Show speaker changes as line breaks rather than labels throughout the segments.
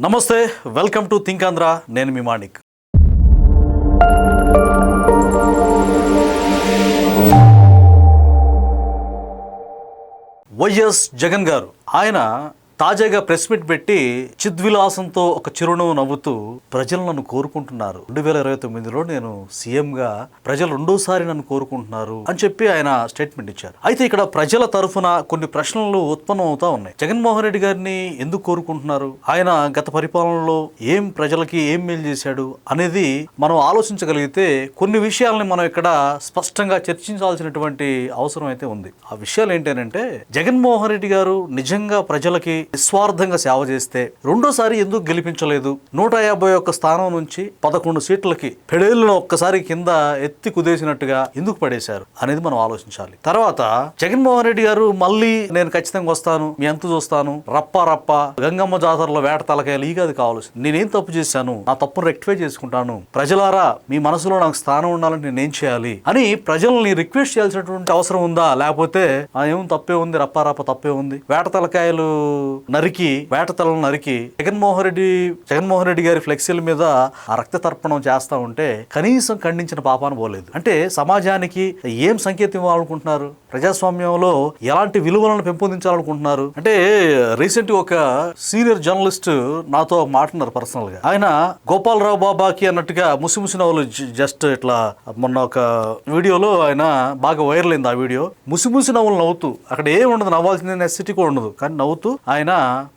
నమస్తే, welcome to think Andhra. నేను మీ Manik. YS Jagan గారు ఆయన తాజాగా ప్రెస్ మీట్ పెట్టి చిద్విలాసంతో ఒక చిరునవ్వు నవ్వుతూ ప్రజలు నన్ను కోరుకుంటున్నారు, 2029లో నేను సీఎంగా ప్రజలు రెండోసారి నన్ను కోరుకుంటున్నారు అని చెప్పి ఆయన స్టేట్మెంట్ ఇచ్చారు. అయితే ఇక్కడ ప్రజల తరఫున కొన్ని ప్రశ్నలు ఉత్పన్నం అవుతా ఉన్నాయి. జగన్మోహన్ రెడ్డి గారిని ఎందుకు కోరుకుంటున్నారు, ఆయన గత పరిపాలనలో ప్రజలకి ఏం మేలు చేశాడు అనేది మనం ఆలోచించగలిగితే కొన్ని విషయాలని మనం ఇక్కడ స్పష్టంగా చర్చించాల్సినటువంటి అవసరం అయితే ఉంది. ఆ విషయాలు ఏంటంటే, జగన్మోహన్ రెడ్డి గారు నిజంగా ప్రజలకి నిస్వార్థంగా సేవ చేస్తే రెండోసారి ఎందుకు గెలిపించలేదు? 151 స్థానం నుంచి 11 సీట్లకి పెడేళ్ళను ఒక్కసారి కింద ఎత్తి కుదేసినట్టుగా ఎందుకు పడేశారు అనేది మనం ఆలోచించాలి. తర్వాత జగన్మోహన్ రెడ్డి గారు మళ్ళీ నేను ఖచ్చితంగా వస్తాను, మీ అంతు చూస్తాను, రప్ప గంగమ్మ జాతరలో వేట తలకాయలు ఈ కాదు కావాల్సింది. నేనేం తప్పు చేశాను, నా తప్పును రెక్టిఫై చేసుకుంటాను, ప్రజలారా మీ మనసులో నాకు స్థానం ఉండాలంటే నేనేం చేయాలి అని ప్రజల్ని రిక్వెస్ట్ చేయాల్సినటువంటి అవసరం ఉందా? లేకపోతే ఏం తప్పే ఉంది, రప్ప తప్పే ఉంది, వేట తలకాయలు వేటతలను నరికి జగన్మోహన్ రెడ్డి గారి ఫ్లెక్సీల మీద ఆ రక్త తర్పణం చేస్తా ఉంటే కనీసం ఖండించిన పాపాన పోలేదు. అంటే సమాజానికి ఏం సంకేతం ఇవ్వాలనుకుంటున్నారు? ప్రజాస్వామ్యంలో ఎలాంటి విలువలను పెంపొందించాలనుకుంటున్నారు? అంటే రీసెంట్ గా ఒక సీనియర్ జర్నలిస్ట్ నాతో మాట్లాడారు పర్సనల్ గా. ఆయన గోపాలరావు బాబాకి అన్నట్టుగా ముసి నవ్వులు జస్ట్ ఇట్లా మొన్న ఒక వీడియోలో ఆయన బాగా వైరల్ అయింది. ఆ వీడియో ముసి నవ్వులు నవ్వుతూ, అక్కడ ఏం ఉండదు, నవ్వాల్సిందే నెసిటీ కూడా ఉండదు, కానీ నవ్వుతూ ఆయన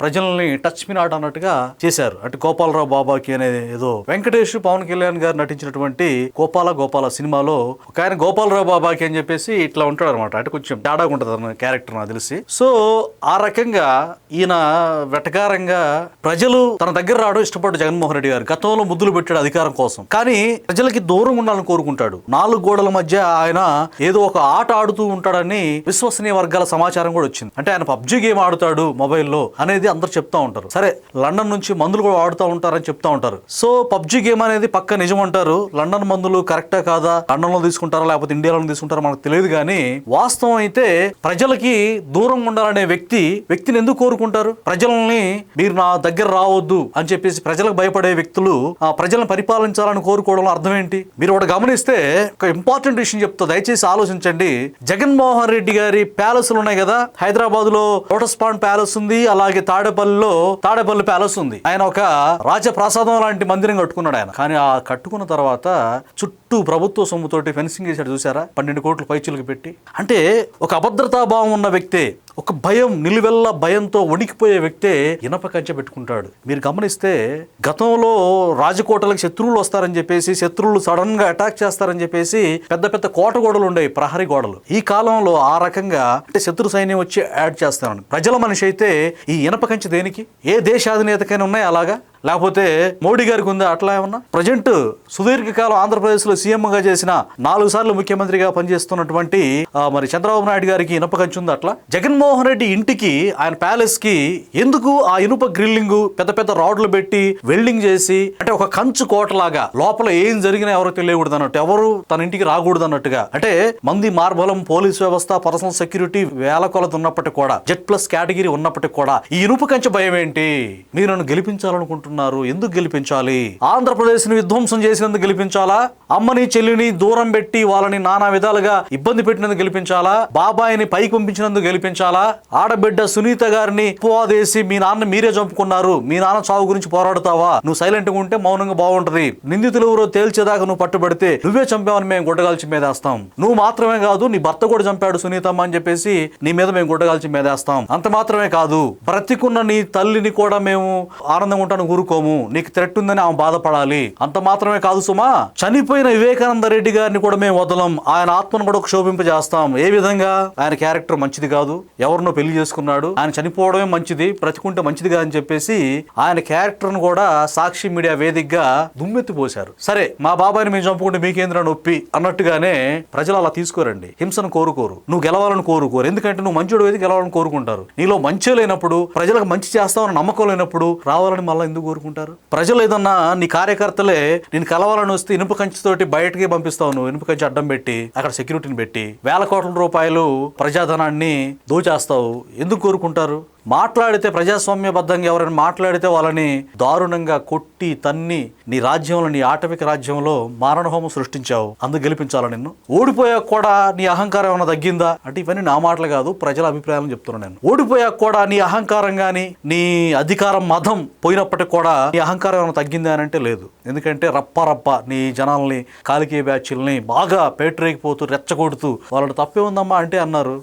ప్రజల్ని టచ్ మీ నాట్ అన్నట్టుగా చేశారు. అంటే గోపాలరావు బాబాకి అనేది ఏదో వెంకటేష్ పవన్ కళ్యాణ్ గారు నటించినటువంటి గోపాల సినిమాలో ఒక ఆయన గోపాలరావు బాబాకి అని చెప్పేసి ఇట్లా ఉంటాడు అనమాట. అంటే కొంచెం తేడాగా ఉంటుంది అన్న క్యారెక్టర్ నాకు తెలిసి. సో ఆ రకంగా ఈయన వెటకారంగా ప్రజలు తన దగ్గర రావడం ఇష్టపడ్డ జగన్మోహన్ రెడ్డి గారు గతంలో ముద్దులు పెట్టాడు అధికారం కోసం, కానీ ప్రజలకి దూరం ఉండాలని కోరుకుంటాడు. 4 గోడల మధ్య ఆయన ఏదో ఒక ఆట ఆడుతూ ఉంటాడని విశ్వసనీయ వర్గాల సమాచారం కూడా వచ్చింది. అంటే ఆయన పబ్జీ గేమ్ ఆడుతాడు మొబైల్లో అనేది అందరు చెప్తా ఉంటారు. సరే, లండన్ నుంచి మందులు కూడా వాడుతూ ఉంటారని చెప్తా ఉంటారు. సో పబ్జీ గేమ్ అనేది పక్క నిజం అంటారు. లండన్ మందులు కరెక్టా కాదా, లండన్ లో తీసుకుంటారా లేకపోతే ఇండియాలో తీసుకుంటారా మనకు తెలియదు, కానీ వాస్తవం అయితే ప్రజలకి దూరం ఉండాలనే వ్యక్తిని ఎందుకు కోరుకుంటారు? ప్రజల్ని మీరు నా దగ్గర రావద్దు అని చెప్పేసి ప్రజలకు భయపడే వ్యక్తులు ప్రజలను పరిపాలించాలని కోరుకోవడంలో అర్థం ఏంటి? మీరు ఒకటి గమనిస్తే ఒక ఇంపార్టెంట్ విషయం చెప్తా, దయచేసి ఆలోచించండి. జగన్మోహన్ రెడ్డి గారి ప్యాలెస్లు ఉన్నాయి కదా, హైదరాబాద్ లో లోటస్ పాండ్ ప్యాలెస్ ఉంది, అలాగే తాడేపల్లి ప్యాలెస్ ఉంది. ఆయన ఒక రాజప్రసాదం లాంటి మందిరం కట్టుకున్నాడు ఆయన. కానీ ఆ కట్టుకున్న తర్వాత చుట్టూ ప్రభుత్వ సొమ్ముతోటి ఫెన్సింగ్ చేశాడు చూసారా, 12 కోట్ల పైచీలకు పెట్టి. అంటే ఒక అభద్రతాభావం ఉన్న వ్యక్తే, ఒక నిలువెల్ల భయంతో వణికిపోయే వ్యక్తే ఇనప కంచె పెట్టుకుంటాడు. మీరు గమనిస్తే గతంలో రాజకోటలకు శత్రువులు వస్తారని చెప్పేసి, శత్రువులు సడన్ గా అటాక్ చేస్తారని చెప్పేసి పెద్ద కోట గోడలు ఉండేవి, ప్రహరీ గోడలు. ఈ కాలంలో ఆ రకంగా అంటే శత్రు సైన్యం వచ్చి యాడ్ చేస్తారని. ప్రజల మనిషి అయితే ఈ ఇనప కంచె దేనికి? ఏ దేశాధినేతకైనా ఉన్నాయి అలాగా? లేకపోతే మోడీ గారికి ఉందా అట్లా ఏమన్నా? ప్రజెంట్ సుదీర్ఘకాలం ఆంధ్రప్రదేశ్ లో సీఎంగా చేసిన 4 సార్లు ముఖ్యమంత్రిగా పనిచేస్తున్నటువంటి మరి చంద్రబాబు నాయుడు గారికి ఇనుప కంచె ఉంది అట్లా. జగన్మోహన్ రెడ్డి ఇంటికి, ఆయన ప్యాలెస్ కి ఎందుకు ఆ ఇనుప గ్రిల్లింగ్, పెద్ద రాడ్లు పెట్టి వెల్డింగ్ చేసి, అంటే ఒక కంచు కోటలాగా లోపల ఏం జరిగినా ఎవరో తెలియకూడదు అన్నట్టు, ఎవరు తన ఇంటికి రాకూడదు అన్నట్టుగా. అంటే మంది మార్బలం, పోలీస్ వ్యవస్థ, పర్సనల్ సెక్యూరిటీ వేల కొలత ఉన్నప్పటికీ కూడా, Z+ కేటగిరీ ఉన్నప్పటికీ కూడా ఈ ఇనుప కంచె భయం ఏంటి? మీరు నన్ను గెలిపించాలనుకుంటున్నారు, ఎందుకు గెలిపించాలి? ఆంధ్రప్రదేశ్ ని విధ్వంసం చేసినందుకు గెలిపించాలా? అమ్మని చెల్లిని దూరం పెట్టి వాళ్ళని నానా విధాలుగా ఇబ్బంది పెట్టినందుకు గెలిపించాలా? బాబాయిని పైకి పంపించినందుకు గెలిపించాలా? ఆడబిడ్డ సునీత గారిని పోదేసి మీ నాన్న మీరే చంపుకున్నారు, మీ నాన్న చావు గురించి పోరాడుతావా? నువ్వు సైలెంట్ గా ఉంటే మౌనంగా బాగుంటది. నిందితులు ఎవరో తేల్చేదాకా నువ్వు పట్టుబడితే నువ్వే చంపావని మేము గుడ్డగాల్చి మీదేస్తాం. నువ్వు మాత్రమే కాదు, నీ భర్త కూడా చంపాడు సునీతమ్మ అని చెప్పేసి నీ మీద మేము గుడ్డగాల్చి మీదేస్తాం. అంత మాత్రమే కాదు, బ్రతికున్న నీ తల్లిని కూడా మేము ఆనందంగా ఉంటాను ఊరుకోము, నీకు థ్రెట్ ఉందని ఆమె బాధపడాలి. అంత మాత్రమే కాదు సుమా, చనిపోయిన వివేకానంద రెడ్డి గారిని కూడా మేము వదలం, ఆయన ఆత్మను కూడా క్షోభింపజేస్తాం. ఏ విధంగా? ఆయన క్యారెక్టర్ మంచిది కాదు, ఎవరినో పెళ్లి చేసుకున్నాడు, ఆయన చనిపోవడమే మంచిది, బ్రతికుంటే మంచిది కాదని చెప్పేసి ఆయన క్యారెక్టర్ ను కూడా సాక్షి మీడియా వేదికగా దుమ్మెత్తిపోశారు. సరే, మా బాబాయిని మేము చంపుకుంటే మీకేంద్ర నొప్పి అన్నట్టుగానే ప్రజలు అలా తీసుకోరండి. హింసను కోరుకోరు, నువ్వు గెలవాలని కోరుకోరు. ఎందుకంటే నువ్వు మంచోడు అయితే గెలవాలని కోరుకుంటారు. నీలో మంచి లేనప్పుడు, ప్రజలకు మంచి చేస్తామని నమ్మకం లేనప్పుడు రావాలని మళ్ళీ ఎందుకు కోరుకుంటారు? ప్రజలు ఏదన్నా నీ కార్యకర్తలే నేను కలవాలని వస్తే ఇనుప కంచెతోటి బయటకి పంపిస్తావు, నువ్వు ఇనుప కంచె అడ్డం పెట్టి అక్కడ సెక్యూరిటీని పెట్టి వేల కోట్ల రూపాయలు ప్రజాధనాన్ని దోచేస్తావు. ఎందుకు కోరుకుంటారు? మాట్లాడితే ప్రజాస్వామ్యబద్ధంగా ఎవరైనా మాట్లాడితే వాళ్ళని దారుణంగా కొట్టి తన్ని నీ రాజ్యంలో, నీ ఆటవిక రాజ్యంలో మారణహోమం సృష్టించావు, అందుకు గెలిపించాలా నిన్ను? ఓడిపోయాక కూడా నీ అహంకారం ఏమైనా తగ్గిందా అంటే ఇవన్నీ నా మాటలు కాదు, ప్రజల అభిప్రాయాలను చెప్తున్నాను నేను. ఓడిపోయాక కూడా నీ అహంకారం కానీ నీ అధికారం మదం పోయినప్పటికి కూడా నీ అహంకారం ఏమైనా తగ్గిందా అని అంటే లేదు. ఎందుకంటే రప్ప నీ జనాల్ని, కాలికే బ్యాచ్ల్ని బాగా పేటరేగిపోతూ రెచ్చగొడుతూ వాళ్ళని తప్పే ఉందమ్మా అంటే అన్నారు.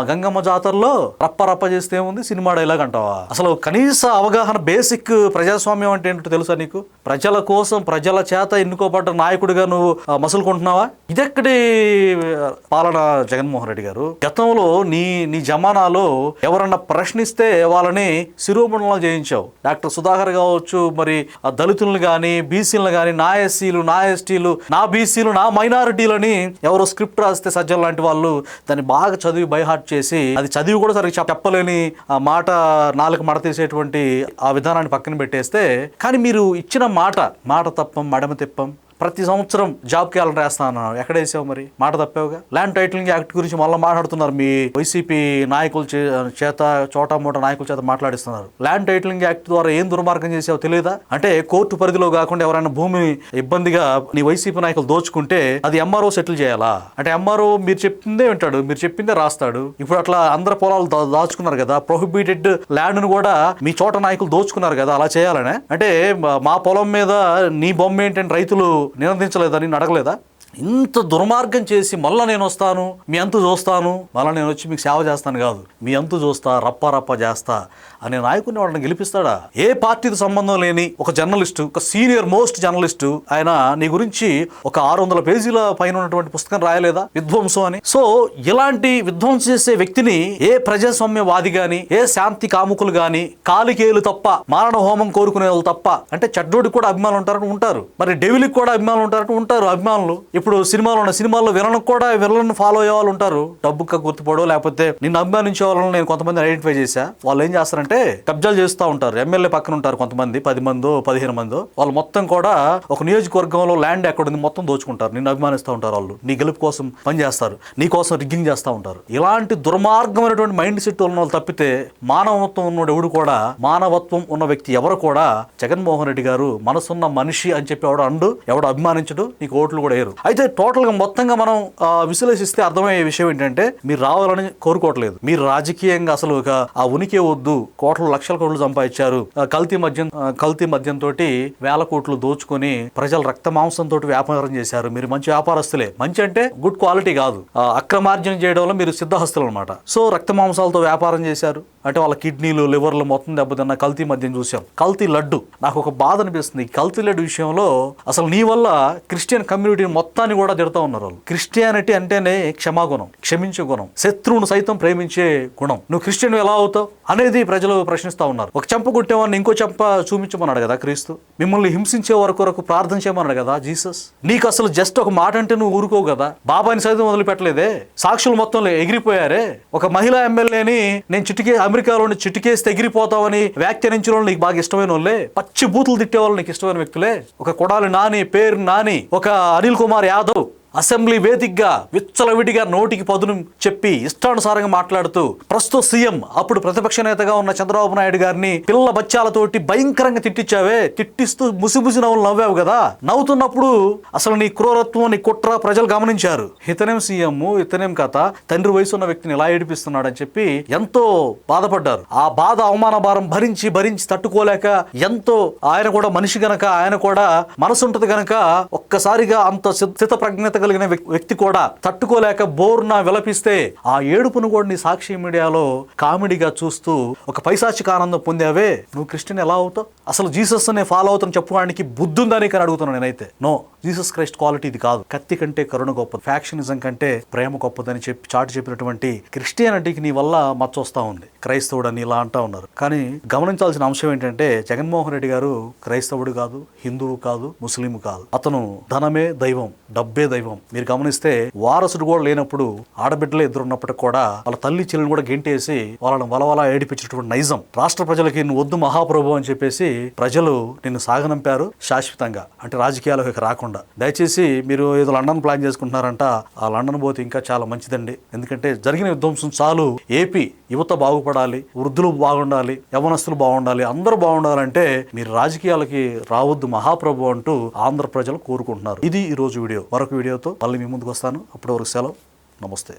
గంగమ్మ జాతరలో రప్ప చేస్తే ఏముంది, సినిమా డైలాగ్ అంటావా? అసలు కనీస అవగాహన, బేసిక్ ప్రజాస్వామ్యం అంటే ఏంటో తెలుసా నీకు? ప్రజల కోసం ప్రజల చేత ఎన్నుకోబడ్డ నాయకుడిగా నువ్వు మసులుకుంటున్నావా? ఇదెక్కడి పాలన జగన్మోహన్ రెడ్డి గారు? గతంలో నీ జమానాలో ఎవరన్నా ప్రశ్నిస్తే వాళ్ళని శిరోమండలం చేయించావు. డాక్టర్ సుధాకర్ కావచ్చు, మరి దళితులను కానీ, బీసీలను కానీ, నా ఎస్సీలు, నా ఎస్టీలు, నా బీసీలు, నా మైనారిటీలని ఎవరో స్క్రిప్ట్ రాస్తే సజ్జలు లాంటి వాళ్ళు దాన్ని బాగా చదివి బైహార్ట్ చేసి, అది చదివి కూడా సరిగ్గా చెప్పలేని మాట, నాలుగు మడ తీసేటువంటి ఆ విధానాన్ని పక్కన పెట్టేస్తే, కానీ మీరు ఇచ్చిన మాట తప్పం, మడమ తిప్పం. ప్రతి సంవత్సరం జాబ్ క్యాలెండర్ వేస్తా అన్నాను, ఎక్కడ వేసావు? మరి మాట తప్పావుగా. ల్యాండ్ టైటిలింగ్ యాక్ట్ గురించి మళ్ళీ మాట్లాడుతున్నారు, మీ వైసీపీ నాయకుల చేత, చోటా మోటా నాయకుల చేత మాట్లాడిస్తున్నారు. ల్యాండ్ టైటిలింగ్ యాక్ట్ ద్వారా ఏం దుర్మార్గం చేసావో తెలియదా? అంటే కోర్టు పరిధిలో కాకుండా ఎవరైనా భూమి ఇబ్బందిగా నీ వైసీపీ నాయకులు దోచుకుంటే అది ఎంఆర్ఓ సెటిల్ చేయాలా? అంటే ఎంఆర్ఓ మీరు చెప్పిందే వింటాడు, మీరు చెప్పిందే రాస్తాడు. ఇప్పుడు అట్లా అందరు పొలాలు దాచుకున్నారు కదా, ప్రొహిబిటెడ్ ల్యాండ్ ను కూడా మీ చోట నాయకులు దోచుకున్నారు కదా, అలా చేయాలనే? అంటే మా పొలం మీద నీ బొమ్మ ఏంటంటే రైతులు నినందించలేదని అడగలేదా? ఇంత దుర్మార్గం చేసి మళ్ళీ నేను వస్తాను, మీ అంతు చూస్తాను, మళ్ళీ నేను వచ్చి మీకు సేవ చేస్తాను కాదు, మీ అంతు చూస్తా, రప్ప చేస్తా అనే నాయకుడిని వాళ్ళని గెలిపిస్తాడా? ఏ పార్టీతో సంబంధం లేని ఒక జర్నలిస్టు, ఒక సీనియర్ మోస్ట్ జర్నలిస్టు, ఆయన నీ గురించి ఒక 600 పేజీల పైన ఉన్నటువంటి పుస్తకం రాయలేదా, విధ్వంసం అని? సో ఇలాంటి విధ్వంసం చేసే వ్యక్తిని ఏ ప్రజాస్వామ్యవాది గాని, ఏ శాంతి కాముకులు గాని, కాలికేయులు తప్ప, మారణ హోమం కోరుకునే వాళ్ళు తప్ప, అంటే చెడ్డోడికి కూడా అభిమానులు ఉంటారంటూ ఉంటారు, మరి డెవిల్కి కూడా అభిమానులు ఉంటారంటూ ఉంటారు. అభిమానులు ఇప్పుడు సినిమాల్లో విలన్కి కూడా విలన్ ఫాలో అయ్యే వాళ్ళు ఉంటారు, డబ్బుగా గుర్తుపడో లేకపోతే నిన్ను అభిమానించే వాళ్ళని నేను కొంతమంది ఐడెంటిఫై చేశా. వాళ్ళు ఏం చేస్తారంటే కబ్జాలు చేస్తూ ఉంటారు. ఎమ్మెల్యే పక్కన ఉంటారు కొంతమంది, 10 మందో 15 మందో, వాళ్ళు మొత్తం కూడా ఒక నియోజకవర్గంలో ల్యాండ్ ఎక్కడుంది మొత్తం దోచుకుంటారు. నిన్ను అభిమానిస్తూ ఉంటారు, వాళ్ళు నీ గెలుపు కోసం పనిచేస్తారు, నీ కోసం రిగ్గింగ్ చేస్తూ ఉంటారు. ఇలాంటి దుర్మార్గమైనటువంటి మైండ్ సెట్ ఉన్న వాళ్ళు తప్పితే మానవత్వం ఉన్న ఎవడు కూడా, మానవత్వం ఉన్న వ్యక్తి ఎవరు కూడా జగన్మోహన్ రెడ్డి గారు మనసున్న మనిషి అని చెప్పి ఎవడు అండు, ఎవడు అభిమానించడు, నీకు ఓట్లు కూడా వేయరు. అయితే టోటల్ గా మొత్తంగా మనం విశ్లేషిస్తే అర్థమయ్యే విషయం ఏంటంటే, మీరు రావాలని కోరుకోవట్లేదు, మీరు రాజకీయంగా అసలు ఆ ఉనికి వద్దు, కోట్ల లక్షల కోట్లు సంపాదించారు, కల్తీ మద్యం తోటి వేల కోట్లు దోచుకొని ప్రజల రక్త మాంసంతో వ్యాపారం చేశారు. మీరు మంచి వ్యాపారస్తులే, మంచి అంటే గుడ్ క్వాలిటీ కాదు, అక్రమార్జన చేయడంలో మీరు సిద్ధహస్తులు అనమాట. సో రక్త మాంసాలతో వ్యాపారం చేశారు అంటే వాళ్ళ కిడ్నీలు, లివర్లు మొత్తం దెబ్బతిన్న కల్తీ మద్యం చూసాం. కల్తీ లడ్డు, నాకు ఒక బాధ అనిపిస్తుంది కల్తీ లడ్డు విషయంలో. అసలు నీ వల్ల క్రిస్టియన్ కమ్యూనిటీ మొత్తాన్ని కూడా తిడతా ఉన్నారు వాళ్ళు. క్రిస్టియానిటీ అంటేనే క్షమాగుణం, క్షమించే గుణం, శత్రువును సైతం ప్రేమించే గుణం. నువ్వు క్రిస్టియన్ ఎలా అవుతావు అనేది ప్రజలు ప్రశ్నిస్తూ ఉన్నారు. ఒక చెంప కొట్టేవాడిని ఇంకో చెంప చూపించమన్నాడు కదా క్రీస్తు. మిమ్మల్ని హింసించే వరకు ప్రార్థన చేయమన్నాడు కదా జీసస్. నీకు అసలు జస్ట్ ఒక మాట అంటే నువ్వు ఊరుకోవు కదా. బాబాని సైతం వదిలిపెట్టలేదే, సాక్షులు మొత్తం ఎగిరిపోయారే. ఒక మహిళా ఎమ్మెల్యేని నేను అమెరికాలో చిటికేసి ఎగిరిపోతావని వ్యాఖ్యానించిన వాళ్ళు నీకు బాగా ఇష్టమైన వాళ్ళే, పచ్చి బూతులు తిట్టే వాళ్ళు నీకు ఇష్టమైన వ్యక్తులే. ఒక కొడాలి నాని, పేరు నాని, ఒక అనిల్ కుమార్ యాదవ్ అసెంబ్లీ వేదికగా విచ్చలవిడిగా నోటికి పదును చెప్పి ఇష్టానుసారంగా మాట్లాడుతూ ప్రస్తుత సీఎం, అప్పుడు ప్రతిపక్ష నేతగా ఉన్న చంద్రబాబు నాయుడు గారిని పిల్ల బచ్చాలతోటి భయంకరంగా తిట్టించావే. తిట్టిస్తూ ముసిముసి నవ్వులు నవ్వావు కదా. నవ్వుతున్నప్పుడు అసలు నీ క్రూరత్వం, నీ కుట్ర ప్రజలు గమనించారు. ఇతనేం సీఎం, ఇతనేం కథ, తండ్రి వయసు ఉన్న వ్యక్తిని ఇలా ఏడిపిస్తున్నాడు అని చెప్పి ఎంతో బాధపడ్డారు. ఆ బాధ, అవమాన భారం భరించి తట్టుకోలేక ఎంతో, ఆయన కూడా మనిషి గనక, ఆయన కూడా మనసు ఉంటది గనక ఒక్కసారిగా అంత స్థిత ప్రజ్ఞత కలిగిన వ్యక్తి కూడా తట్టుకోలేక బోర్న విలపిస్తే ఆ ఏడుపును కూడా నీ సాక్షి మీడియాలో కామెడీగా చూస్తూ ఒక పైశాచిక ఆనందం పొందావే. నువ్వు క్రిస్టియన్ ఎలా అవుతావు? అసలు జీసస్ అనే ఫాలో అవుతాను చెప్పుకోవడానికి బుద్ధుందని కానీ అడుగుతున్నాను నేనైతే. నో, జీసస్ క్రైస్ట్ క్వాలిటీ ఇది కాదు. కత్తి కంటే కరుణ గొప్పది, ఫ్యాక్షనిజం కంటే ప్రేమ గొప్పదని చాటి చెప్పినటువంటి క్రిస్టియానిటీకి నీ వల్ల మచ్చ వస్తూ ఉంది. క్రైస్తవుడు అని ఇలా అంటా ఉన్నారు. కానీ గమనించాల్సిన అంశం ఏంటంటే, జగన్మోహన్ రెడ్డి గారు క్రైస్తవుడు కాదు, హిందువు కాదు, ముస్లిం కాదు. అతను ధనమే దైవం, డబ్బే దైవం. మీరు గమనిస్తే వారసుడు కూడా లేనప్పుడు, ఆడబిడ్డలు ఎదురున్నప్పటికి కూడా వాళ్ళ తల్లి చెల్లిని కూడా గెంటేసి వాళ్ళని వలవలా ఏడిపించినటువంటి నైజం. రాష్ట్ర ప్రజలకి నువ్వు వద్దు మహాప్రభు అని చెప్పేసి ప్రజలు నిన్ను సాగనంపారు శాశ్వతంగా, అంటే రాజకీయాలకు రాకుండా. కాకుండా దయచేసి మీరు ఏదో లండన్ ప్లాన్ చేసుకుంటున్నారంట, ఆ లండన్ పోతే ఇంకా చాలా మంచిదండి. ఎందుకంటే జరిగిన విధ్వంసం చాలు. ఏపీ యువత బాగుపడాలి, వృద్ధులు బాగుండాలి, యవనస్తులు బాగుండాలి, అందరూ బాగుండాలంటే మీరు రాజకీయాలకి రావద్దు మహాప్రభు అంటూ ఆంధ్ర ప్రజలు కోరుకుంటున్నారు. ఇది ఈ రోజు వీడియో. మరొక వీడియోతో మళ్ళీ మీ ముందుకు వస్తాను. అప్పటి వరకు సెలవు. నమస్తే.